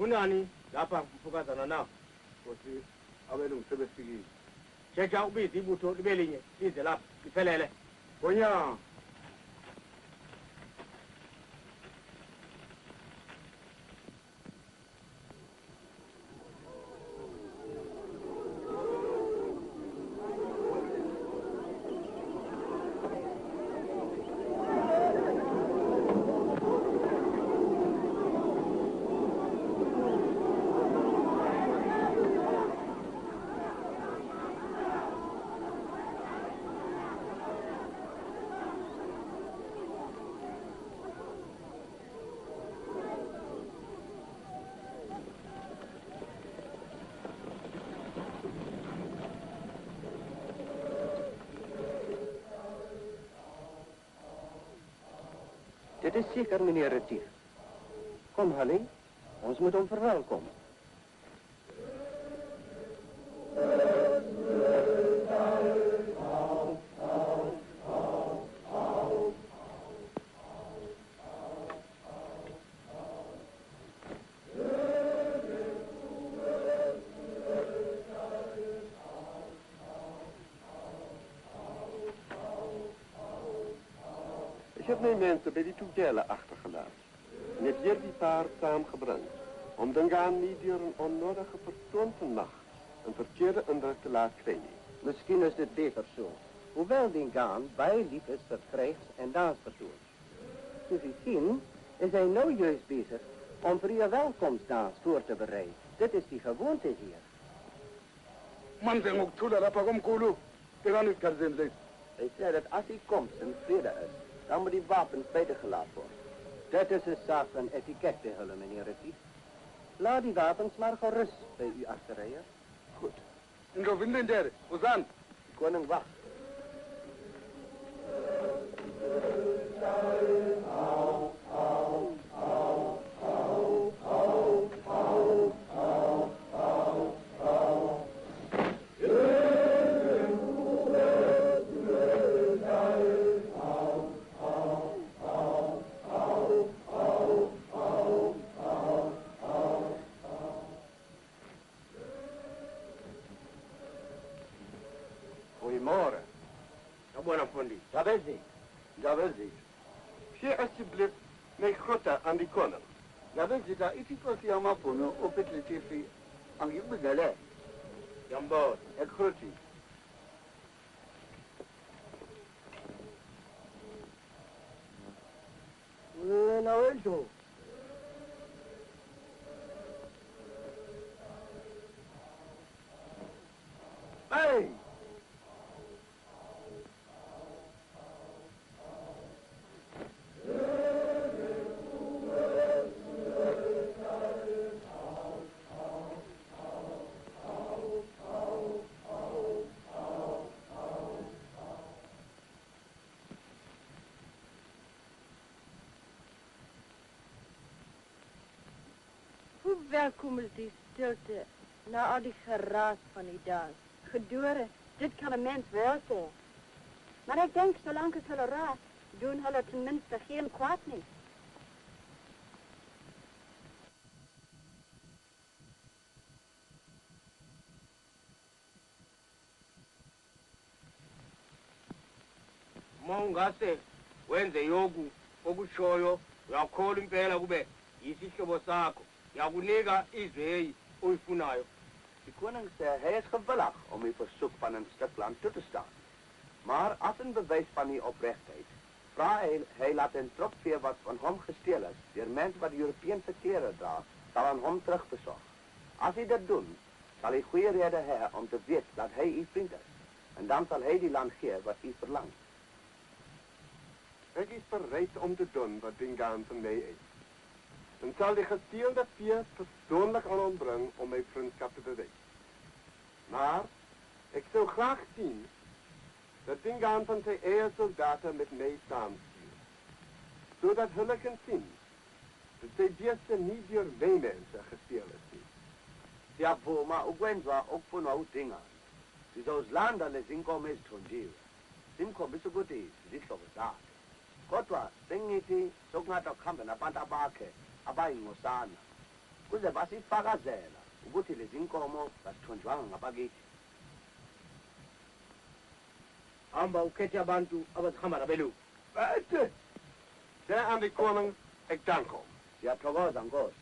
Funani, lapha mfukazana nawo. Ukuthi abelungisebenzi besikile. Jeja ubiza ibutho libe linye lize lapha liphelele. Gonya. Dit is zeker meneer Retief. Kom, Halling. Ons moet hem verwelkomen. Ik heb mijn mensen bij die toedelen achtergelaten. Met jullie paar samengebracht. Om dan gaan niet door een onnodige persoon vannacht een verkeerde indruk te laten krijgen. Misschien is het beter zo. Hoewel die gaan bijlief is voor krijgs- en dansvertoon. Zoals u ziet, is hij nou juist bezig om voor uw welkomstdans voor te bereiden. Dit is die gewoonte hier. Man zijn ook toe dat om Kulu. Ik ga niet gaan zijn. Hij zei dat als hij komt en vrede is, dan moet die wapens buiten gelaten worden. Dat is een zaak van etiquette, hullen, meneer Retief. Laat die wapens maar gerust bij u achterrijden. Goed. En dan vinden derde. Hoe dan? De koning wacht. Goedemorgen. Ja, buona fondi. Dat is hij. Dat is het. Geef alsjeblieft mijn groeten aan die koning. Dat is het. Ik zie dat je allemaal pono op het liedje aan je bedelen. Jambo, ik groet je. Nou is zo. Hey! Hoe welkom is die stilte na al die geraas van die dans? Gedure, dit kan een mens wel zijn. Maar ik denk, zolang het hulle raast, doen hulle tenminste geen kwaad niet. Mongase wenze yoku okushoyo uyakhola impela kube yisihlobo sakho yakunika izweyi oyifunayo. De koning zei, hij is gewillig om uw verzoek van een stuk land toe te staan. Maar als een bewijs van uw oprechtheid, vraag hij laat een trofee wat van hem gesteel is, door mensen wat Europese kleren draagt, zal aan hem terugbezorgen. Als hij dat doet, zal hij goede reden hebben om te weten dat hij uw vriend is. En dan zal hij die land geven wat u verlangt. Ik is bereid om te doen wat Dingaan van mij is. En zal de gesteelde vier persoonlijk aan hem brengen om mijn vriendschap te bewijzen. Maar ik zou graag zien dat Dingaan van zijn eigen soldaten met mij samenstuurt. Zodat hulle kan zien dat zij beste niet door mijn mensen gesteeld is. Ja, maar ook wenza ook voor nou dingen. Dus als landen les inkomen is tonjil. Inkomen is zo goed is, dit toch dat. Kodwa sengithi sokungathi akuhambe nabantu abakhe abayingosana kuze basifakazela ukuthi lezi nkomo zasithonjwanga ngabakithi. Hamba ukhethe abantu abazihamba nabelungu. Bete! Zeg aan de koning, ik dank hem. Siyathokoza Nkosi.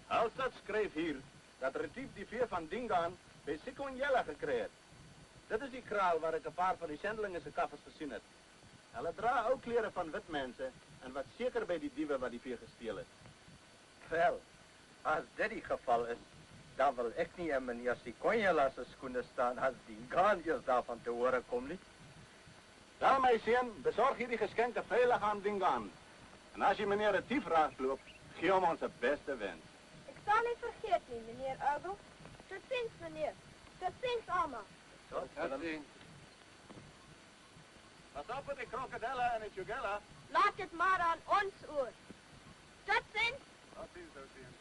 Halstad schreef hier dat Retief die veer van Dingaan bij Sikonjella gekregen. Dit is die kraal waar ik een paar van die zendelingen zijn kaffers gezien heb. Hulle dra ook kleren van wit mensen en wat zeker bij die dieven wat die veer gesteel het. Wel, als dit die geval is, dan wil ik niet in meneer Sikonjella zijn schoenen staan als Dingaan eerst daarvan te horen komt niet. Wel, mijn zin, bezorg hier die geschenken veilig aan Dingaan. En als je meneer Retief raasloopt, geef hem onze beste wens. Ik zal niet vergeten, meneer Uigel. Tot ziens, meneer. Tot ziens, allemaal. Tot ziens. Pas op met de krokodillen en het jugella. Laat het maar aan ons oor. Tot ziens. Tot ziens, tot ziens.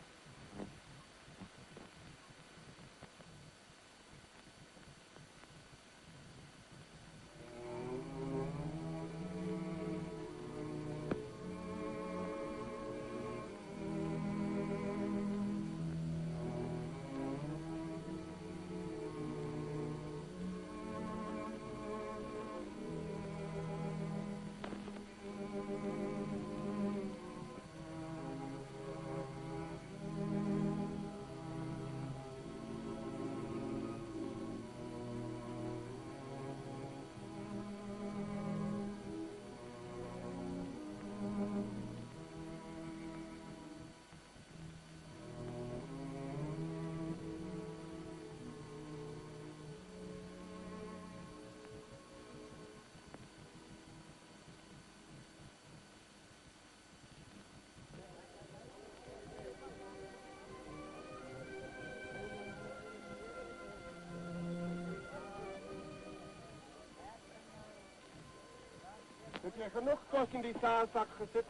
Heb je genoeg kost in die zaalzak gezet?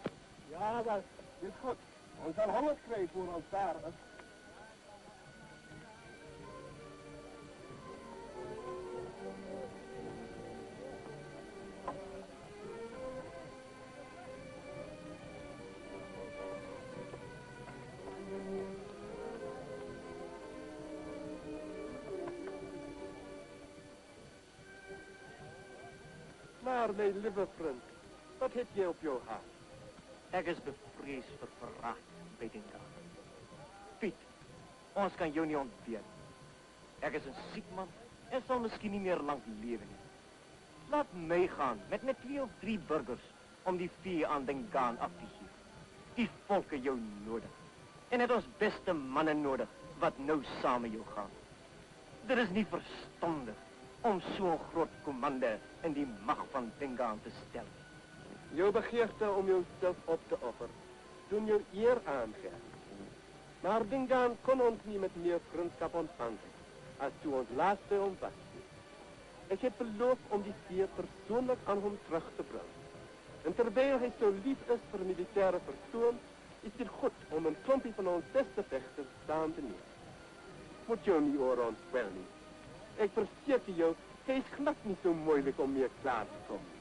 Ja, dat is goed. Ons zal honger krijgen voor ons daar is. Maar mijn lieve vriend, wat heb je op jouw hart? Ik is bevreesd voor verraad bij Dingaan. Piet, ons kan jou niet ontberen. Ik is een ziek man en zal misschien niet meer lang leven. Laat mij gaan met 2 of 3 burgers om die vee aan Dingaan af te geven. Die volken jou nodig. En het ons beste mannen nodig wat nou samen jou gaan. Dit is niet verstandig om zo'n groot commando in die macht van Dingaan te stellen. Jouw begeerte om jezelf op te offeren, doen jou eer aangeven. Maar Dingaan kon ons niet met meer vriendschap ontvangen, als toen ons laatste om was. Ik heb beloofd om die veer persoonlijk aan hem terug te brengen. En terwijl hij zo lief is voor militaire vertoon, is het goed om een klompje van ons beste vechters staan te nemen. Moet jou niet over ons kwellen. Ik verzeker jou, hij is glad niet zo moeilijk om meer klaar te komen.